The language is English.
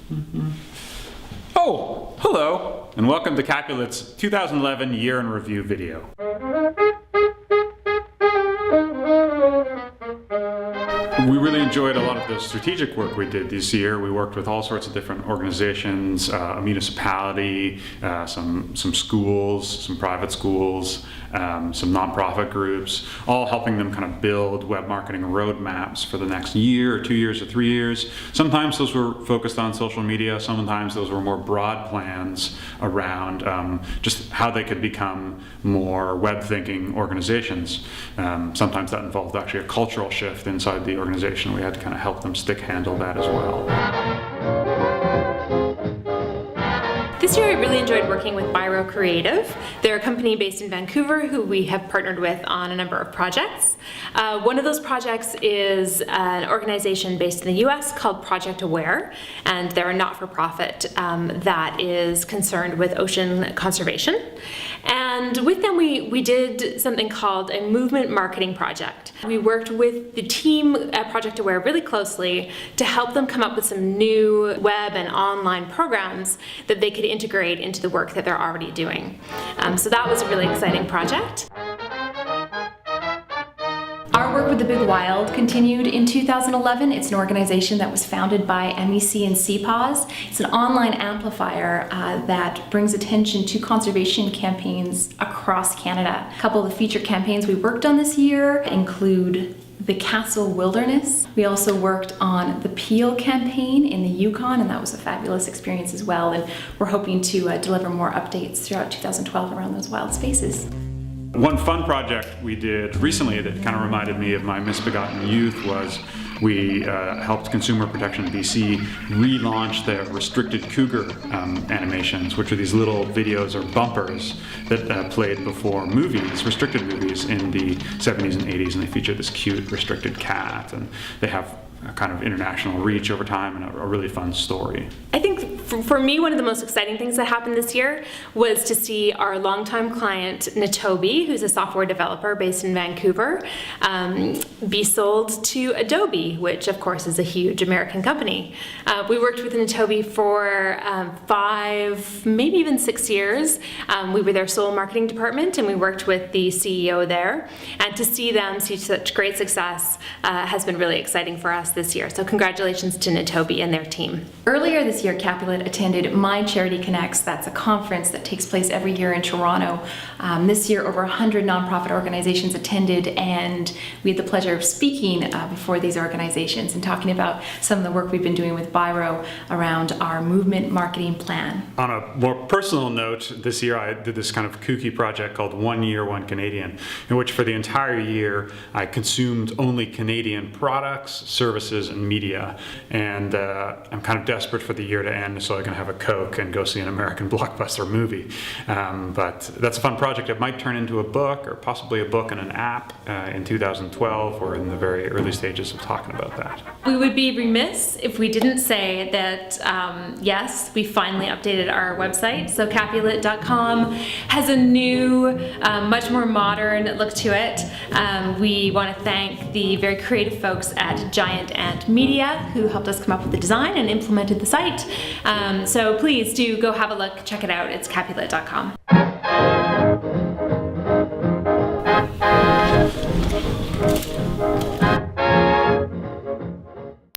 Oh, hello, and welcome to Capulet's 2011 Year in Review video. We really enjoyed a lot of the strategic work we did this year. We worked with all sorts of different organizations, a municipality, some schools, some private schools, some nonprofit groups, all helping them kind of build web marketing roadmaps for the next year or 2 years or 3 years. Sometimes those were focused on social media, sometimes those were more broad plans around just how they could become more web thinking organizations. Sometimes that involved actually a cultural shift inside the organization. We had to kind of help them stick handle that as well. This year I really enjoyed working with Biro Creative. They're a company based in Vancouver who we have partnered with on a number of projects. One of those projects is an organization based in the US called Project Aware, and they're a not-for-profit that is concerned with ocean conservation. And with them we did something called a movement marketing project. We worked with the team at Project Aware really closely to help them come up with some new web and online programs that they could integrate into the work that they're already doing. So that was a really exciting project. Our work with The Big Wild continued in 2011. It's an organization that was founded by MEC and CPAWS. It's an online amplifier that brings attention to conservation campaigns across Canada. A couple of the featured campaigns we worked on this year include the Castle Wilderness. We also worked on the Peel campaign in the Yukon, and that was a fabulous experience as well. And we're hoping to deliver more updates throughout 2012 around those wild spaces. One fun project we did recently that kind of reminded me of my misbegotten youth was we helped Consumer Protection BC relaunch their restricted cougar animations, which are these little videos or bumpers that played before movies, restricted movies in the 70s and 80s, and they feature this cute restricted cat, and they have a kind of international reach over time and a really fun story. I think for me, one of the most exciting things that happened this year was to see our longtime client, Nitobi, who's a software developer based in Vancouver, be sold to Adobe, which of course is a huge American company. We worked with Nitobi for 5, maybe even 6 years. We were their sole marketing department, and we worked with the CEO there. And to see them see such great success has been really exciting for us this year. So congratulations to Nitobi and their team. Earlier this year, Capulet attended My Charity Connects. That's a conference that takes place every year in Toronto. This year, over 100 nonprofit organizations attended, and we had the pleasure of speaking before these organizations and talking about some of the work we've been doing with Biro around our movement marketing plan. On a more personal note, this year I did this kind of kooky project called 1 Year, 1 Canadian, in which for the entire year I consumed only Canadian products, services, and media, and I'm kind of desperate for the year to end so I can have a Coke and go see an American blockbuster movie. But that's a fun project. It might turn into a book, or possibly a book and an app in 2012. We're in the very early stages of talking about that. We would be remiss if we didn't say that yes, we finally updated our website. So Capulet.com has a new, much more modern look to it. We want to thank the very creative folks at Giant Ant Media who helped us come up with the design and implemented the site. So please do go have a look, check it out. It's Capulet.com.